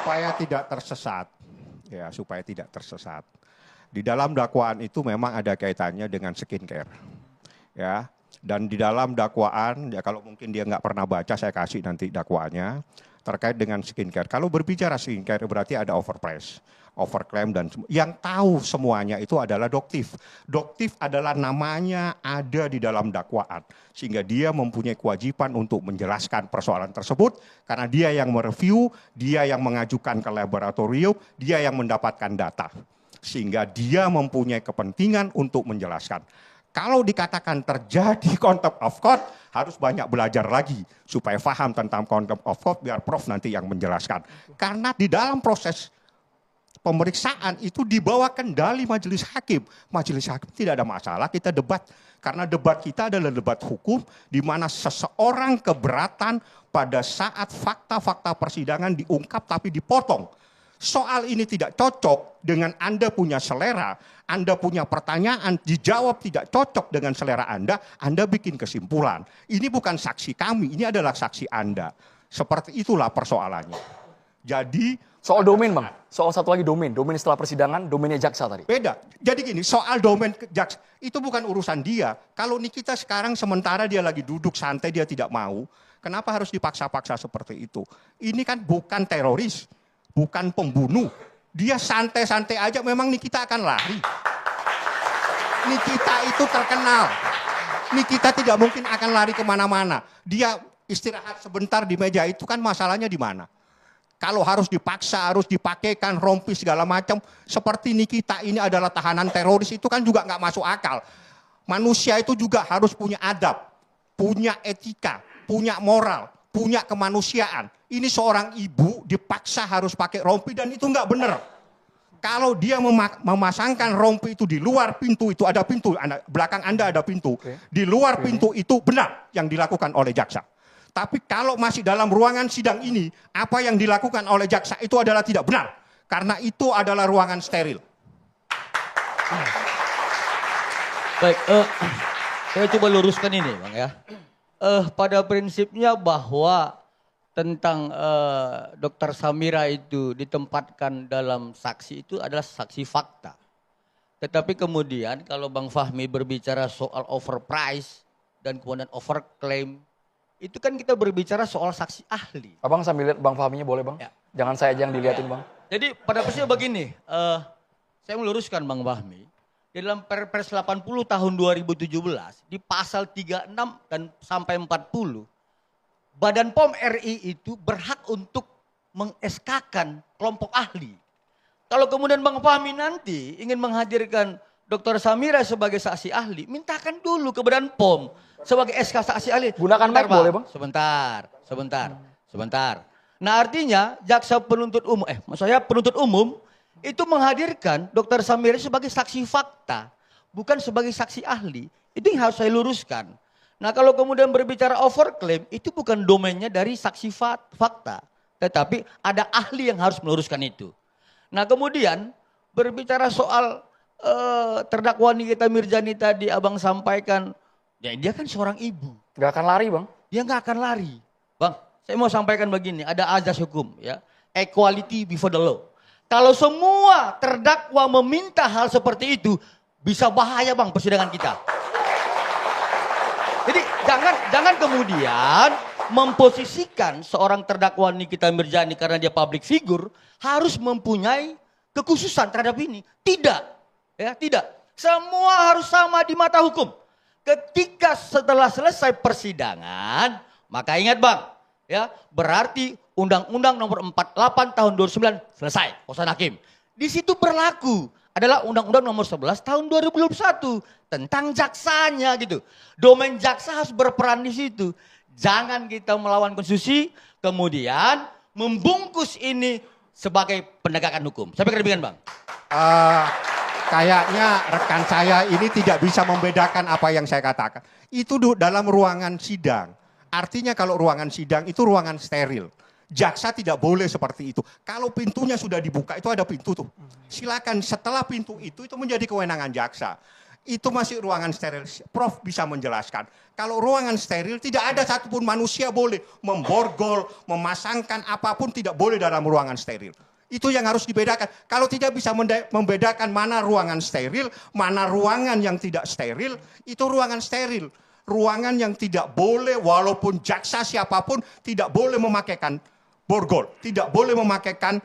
supaya tidak tersesat, ya supaya tidak tersesat. Di dalam dakwaan itu memang ada kaitannya dengan skincare, ya. Dan di dalam dakwaan, ya kalau mungkin dia nggak pernah baca, saya kasih nanti dakwaannya terkait dengan skincare. Kalau berbicara skincare berarti ada overprice, overclaim dan yang tahu semuanya itu adalah Doktif. Doktif adalah namanya ada di dalam dakwaan sehingga dia mempunyai kewajiban untuk menjelaskan persoalan tersebut karena dia yang mereview, dia yang mengajukan ke laboratorium, dia yang mendapatkan data sehingga dia mempunyai kepentingan untuk menjelaskan. Kalau dikatakan terjadi contempt of court, harus banyak belajar lagi supaya paham tentang contempt of court biar Prof nanti yang menjelaskan. Karena di dalam proses pemeriksaan itu dibawa kendali majelis hakim. Majelis hakim tidak ada masalah, kita debat. Karena debat kita adalah debat hukum di mana seseorang keberatan pada saat fakta-fakta persidangan diungkap tapi dipotong. Soal ini tidak cocok dengan Anda punya selera, Anda punya pertanyaan, dijawab tidak cocok dengan selera Anda bikin kesimpulan. Ini bukan saksi kami, ini adalah saksi Anda. Seperti itulah persoalannya. Jadi soal domain Bang, soal satu lagi domain setelah persidangan, domainnya jaksa tadi. Beda, jadi gini, soal domain jaksa, itu bukan urusan dia. Kalau Nikita sekarang sementara dia lagi duduk santai, dia tidak mau, kenapa harus dipaksa-paksa seperti itu? Ini kan bukan teroris. Bukan pembunuh. Dia santai-santai aja memang Nikita akan lari. Nikita itu terkenal. Nikita tidak mungkin akan lari kemana-mana. Dia istirahat sebentar di meja itu kan masalahnya di mana. Kalau harus dipaksa, harus dipakaikan rompi segala macam. Seperti Nikita ini adalah tahanan teroris itu kan juga nggak masuk akal. Manusia itu juga harus punya adab, punya etika, punya moral, punya kemanusiaan. Ini seorang ibu dipaksa harus pakai rompi dan itu nggak benar. Kalau dia memasangkan rompi itu di luar pintu, itu ada pintu, belakang Anda ada pintu. Di luar pintu itu benar yang dilakukan oleh jaksa. Tapi kalau masih dalam ruangan sidang ini, apa yang dilakukan oleh jaksa itu adalah tidak benar. Karena itu adalah ruangan steril. Baik, saya coba luruskan ini Bang ya. Pada prinsipnya bahwa tentang Dr. Samira itu ditempatkan dalam saksi itu adalah saksi fakta. Tetapi kemudian kalau Bang Fahmi berbicara soal overprice dan kemudian overclaim, itu kan kita berbicara soal saksi ahli. Abang sambil lihat Bang Fahminya boleh Bang? Ya. Jangan saya aja yang dilihatin Bang. Jadi pada prinsipnya begini, saya meluruskan Bang Fahmi. Di dalam Perpres 80 tahun 2017 di pasal 36 dan sampai 40 Badan POM RI itu berhak untuk meng-SK-kan kelompok ahli. Kalau kemudian Bang Fahmi nanti ingin menghadirkan Dr. Samira sebagai saksi ahli, mintakan dulu ke Badan POM sebagai SK saksi ahli. Gunakan mic boleh Bang? Sebentar. Nah artinya jaksa penuntut umum, maksudnya penuntut umum itu menghadirkan Dr. Samira sebagai saksi fakta, bukan sebagai saksi ahli. Itu yang harus saya luruskan. Nah kalau kemudian berbicara overclaim, itu bukan domainnya dari saksi fakta. Tetapi ada ahli yang harus meluruskan itu. Nah kemudian berbicara soal terdakwa Nikita Mirzani tadi abang sampaikan, ya dia kan seorang ibu. Gak akan lari Bang? Dia gak akan lari. Bang, saya mau sampaikan begini, ada azas hukum ya. Equality before the law. Kalau semua terdakwa meminta hal seperti itu, bisa bahaya Bang persidangan kita. Jadi jangan kemudian memposisikan seorang terdakwa Nikita Mirzani karena dia public figure harus mempunyai kekhususan terhadap ini. Tidak. Ya, tidak. Semua harus sama di mata hukum. Ketika setelah selesai persidangan, maka ingat Bang, ya, berarti Undang-Undang Nomor 48 Tahun 2009 selesai, putusan hakim. Di situ berlaku adalah Undang-Undang Nomor 11 Tahun 2021 tentang jaksanya gitu. Domain jaksa harus berperan di situ. Jangan kita melawan konstitusi, kemudian membungkus ini sebagai penegakan hukum. Saya pikir demikian Bang. Kayaknya rekan saya ini tidak bisa membedakan apa yang saya katakan. Itu dalam ruangan sidang. Artinya kalau ruangan sidang itu ruangan steril. Jaksa tidak boleh seperti itu. Kalau pintunya sudah dibuka, itu ada pintu tuh. Silakan setelah pintu itu menjadi kewenangan jaksa. Itu masih ruangan steril. Prof bisa menjelaskan. Kalau ruangan steril tidak ada satupun manusia boleh memborgol, memasangkan apapun tidak boleh dalam ruangan steril. Itu yang harus dibedakan. Kalau tidak bisa membedakan mana ruangan steril, mana ruangan yang tidak steril, itu ruangan steril. Ruangan yang tidak boleh walaupun jaksa siapapun tidak boleh memakaikan borgol, tidak boleh memakaikan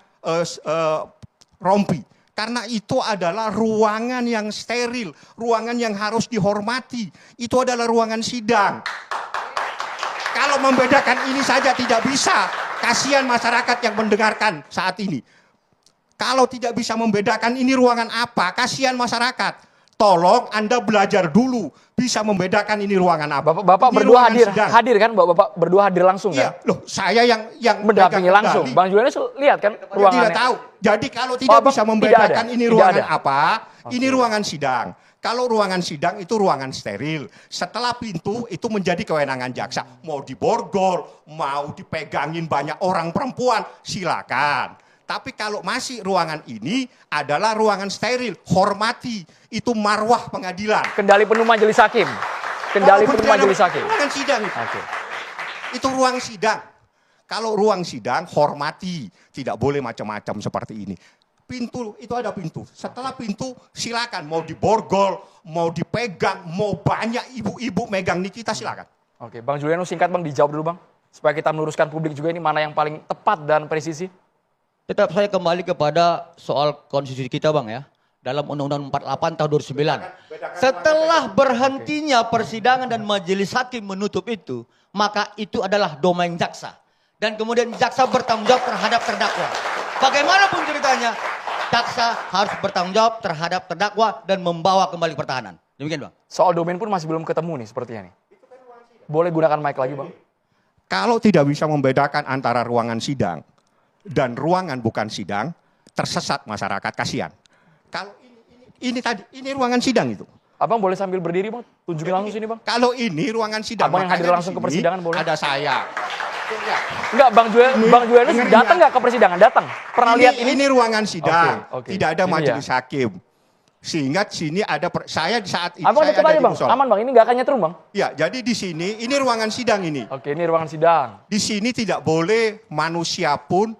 rompi. Karena itu adalah ruangan yang steril, ruangan yang harus dihormati. Itu adalah ruangan sidang. Kalau membedakan ini saja tidak bisa, kasihan masyarakat yang mendengarkan saat ini. Kalau tidak bisa membedakan ini ruangan apa, kasihan masyarakat. Tolong Anda belajar dulu bisa membedakan ini ruangan apa. Bapak ini berdua hadir kan? Bapak berdua hadir langsung iya, kan? Loh, saya yang mendampingi langsung. Bang Julianus lihat kan ruangannya? Tidak tahu. Jadi kalau tidak bisa membedakan ini ruangan apa, ini ruangan sidang. Kalau ruangan sidang itu ruangan steril. Setelah pintu itu menjadi kewenangan jaksa. Mau diborgol, mau dipegangin banyak orang perempuan, silakan. Tapi kalau masih ruangan ini adalah ruangan steril, hormati. Itu marwah pengadilan. Kendali penuh majelis hakim. Kendali penuh majelis hakim. Ruangan sidang itu. Okay. Itu ruang sidang. Kalau ruang sidang, hormati. Tidak boleh macam-macam seperti ini. Pintu, itu ada pintu. Setelah pintu, silakan. Mau diborgol, mau dipegang, mau banyak ibu-ibu megang Nikita, silakan. Oke, Bang Julianus singkat Bang, dijawab dulu Bang. Supaya kita meluruskan publik juga ini mana yang paling tepat dan presisi. Tetap saya kembali kepada soal konstitusi kita Bang ya. Dalam Undang-Undang 48 tahun 2009. Setelah berhentinya persidangan dan majelis hakim menutup itu, maka itu adalah domain jaksa. Dan kemudian jaksa bertanggung jawab terhadap terdakwa. Bagaimanapun ceritanya, jaksa harus bertanggung jawab terhadap terdakwa dan membawa kembali pertahanan. Demikian Bang. Soal domain pun masih belum ketemu nih sepertinya nih. Boleh gunakan mic lagi Bang. Kalau tidak bisa membedakan antara ruangan sidang dan ruangan bukan sidang, tersesat masyarakat, kasihan. Kalau ini ruangan sidang itu. Abang boleh sambil berdiri Bang, tunjukin langsung sini Bang. Kalau ini ruangan sidang, Abang yang hadir langsung ke persidangan boleh. Ada saya. Enggak, Bang Julianus datang nggak ke persidangan? Datang. Pernah lihat ini? Ini ruangan sidang, Oke. tidak ada Ini majelis ya. hakim. Sehingga sini ada saya di saat itu Abang saya dekat ada aja di Bang, musola. aman Bang, ini nggak akan nyetrum Bang. Ya, jadi di sini ini ruangan sidang ini. Oke, ini ruangan sidang. Di sini tidak boleh manusia pun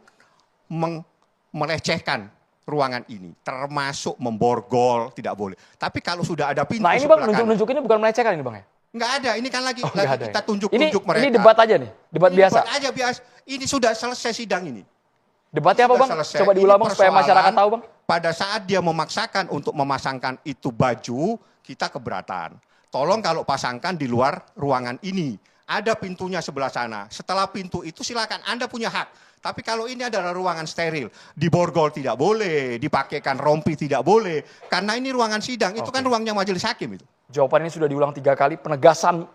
melecehkan ruangan ini, termasuk memborgol, tidak boleh. Tapi kalau sudah ada pintu Nah ini Bang, nunjuk-nunjuk ini bukan melecehkan ini Bang ya? Nggak ada, ini kan lagi ada kita ya? tunjuk-tunjuk mereka. Ini debat aja nih, debat Ini biasa. Debat aja biasa. Ini sudah selesai sidang ini. Debatnya apa Sudah Bang? selesai. Coba diulang Bang supaya masyarakat tahu Bang. Pada saat dia memaksakan untuk memasangkan itu baju, kita keberatan. Tolong kalau pasangkan di luar ruangan ini. Ada pintunya sebelah sana. Setelah pintu itu silakan, Anda punya hak. Tapi kalau ini adalah ruangan steril, diborgol tidak boleh, dipakaikan rompi tidak boleh. Karena ini ruangan sidang, itu kan ruangnya majelis hakim itu. Jawaban ini sudah diulang 3 kali, penegasan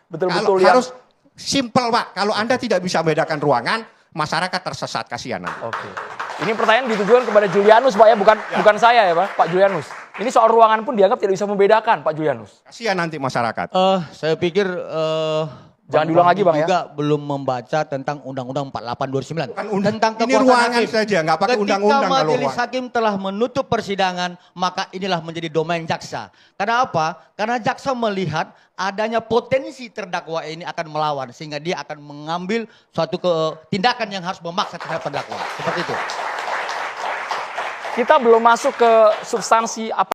betul-betul yang... Harus simple Pak, kalau Anda tidak bisa membedakan ruangan, masyarakat tersesat, kasihan nanti. Oke. Ini pertanyaan ditujukan kepada Julianus Pak ya, bukan saya ya Pak Julianus. Ini soal ruangan pun dianggap tidak bisa membedakan Pak Julianus. Kasihan nanti masyarakat. Saya pikir Jangan diulang lagi Bang ya. juga belum membaca tentang Undang-Undang 48 2009. Tentang ini kekuasaan ruangan hakim. saja, nggak pakai undang-undang. Ketika kalau majelis ruangan. hakim telah menutup persidangan, maka inilah menjadi domain jaksa. Karena apa? Karena jaksa melihat adanya potensi terdakwa ini akan melawan. Sehingga dia akan mengambil suatu tindakan yang harus memaksa terhadap terdakwa. Seperti itu. Kita belum masuk ke substansi apa